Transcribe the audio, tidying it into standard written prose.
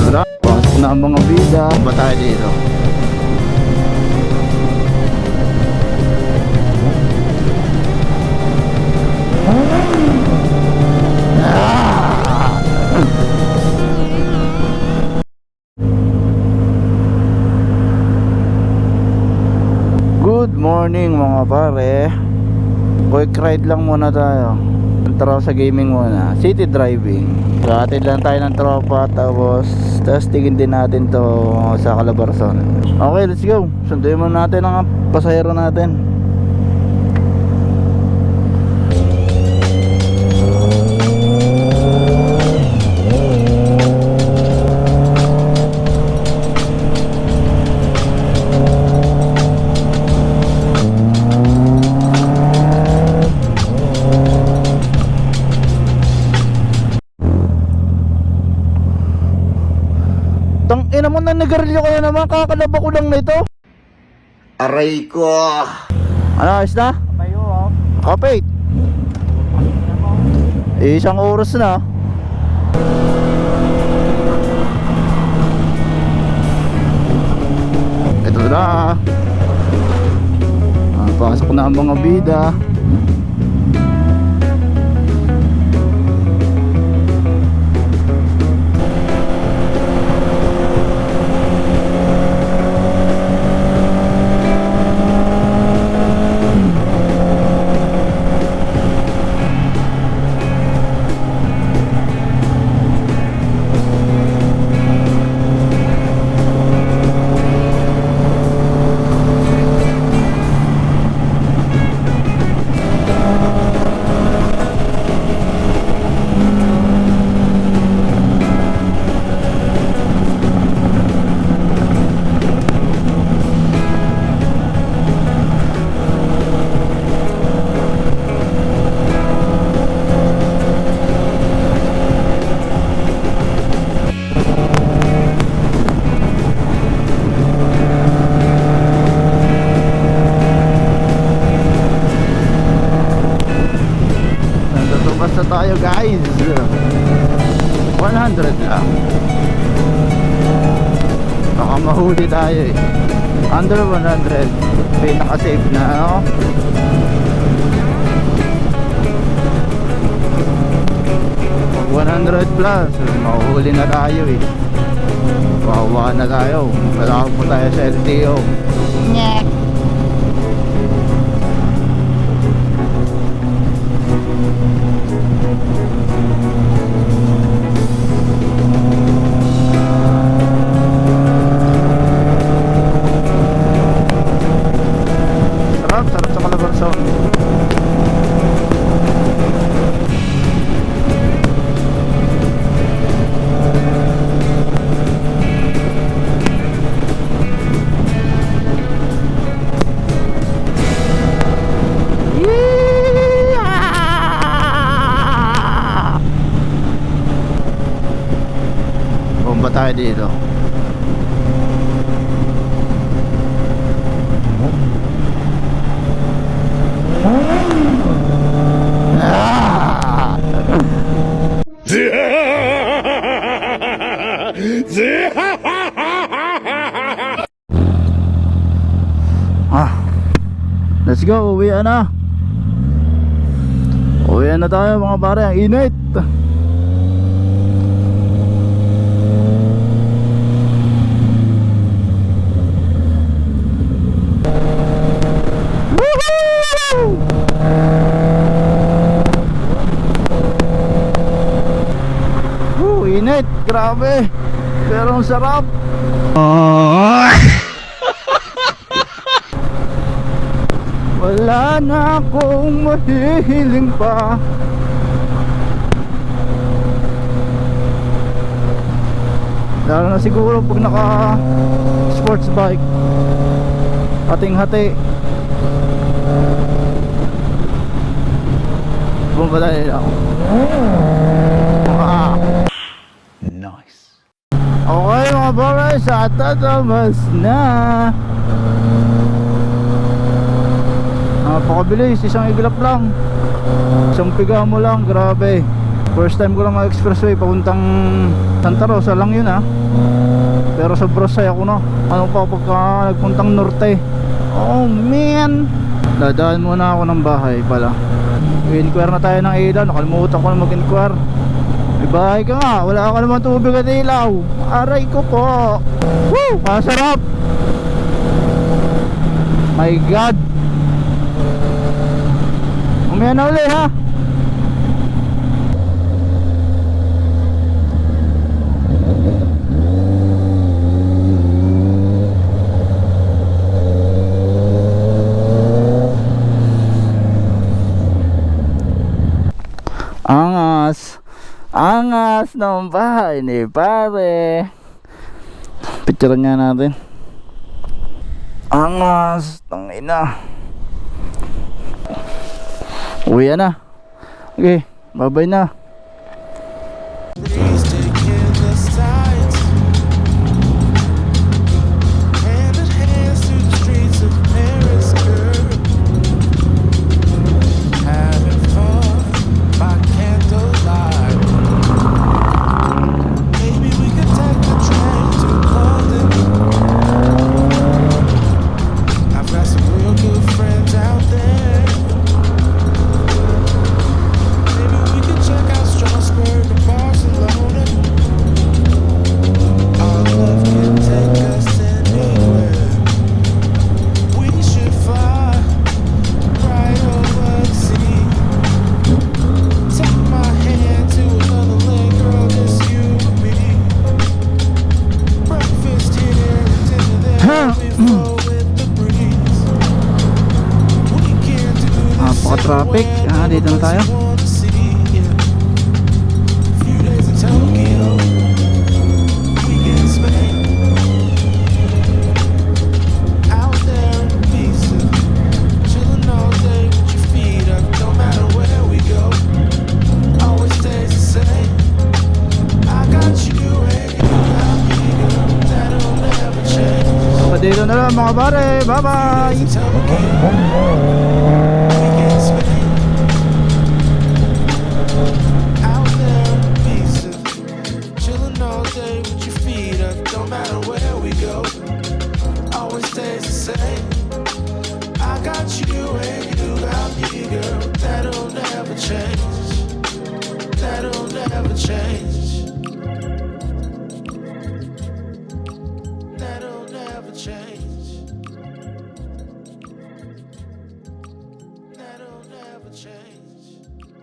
Tara, pasok na ang mga bida. Ba tayo dito? Good morning mga pare. Quick ride lang muna tayo. Tara sa gaming muna. City driving. Katid lang tayo ng tropa. Tapos tingin din natin to sa Calabarzon. Okay, let's go. Sunduin muna natin ang pasahero natin. Ina mo na nagarilyo ka na naman, kakalaba ko lang nito. Aray ko. Ano, ayos na? Tayo oh. Kapit. Isang oras na. Ito na. Pasok na ang mga bida. Basta tayo guys, 100 lang. Baka mahuli tayo eh. Under 100 pinaka-safe na, no? Pag 100 plus mahuli na tayo eh. Wawa na tayo. Wala po tayo sa LTO. Nyek. Sarap sa Calabarzon. Bomba tayo dito. Let's go, uwian na. Uwian na tayo mga pare, ang init. Init, grabe. Pero ang sarap. Wala na akong mahihiling pa. Lalo na siguro pag naka sports bike, hating-hati. Bumba tayo lang. Nice. Okay mga boys, tatapos na. Napakabilis, isang iglap lang, isang piga mo lang, grabe. First time ko lang mag-expressway papuntang Santa Rosa lang yun ha. Pero sobrang saya ko na. Ano pa pagka nagpuntang norte. Oh man. Dadaan muna ako ng bahay pala. I-inquire na tayo ng ilaw. Nakalimutan ko na mag-inquire. May bahay ka nga. Wala ka naman tubig at ilaw. Aray ko po. Woo! Masarap. My God. Umaya na uli ha. Angas ng bahay ni pare. Picturean nga natin. Angas, tangina. Uwi na. Okay, bye-bye na. Napaka-traffic. Dito na tayo. Dito na lang mga pare. Bye bye. That'll never change.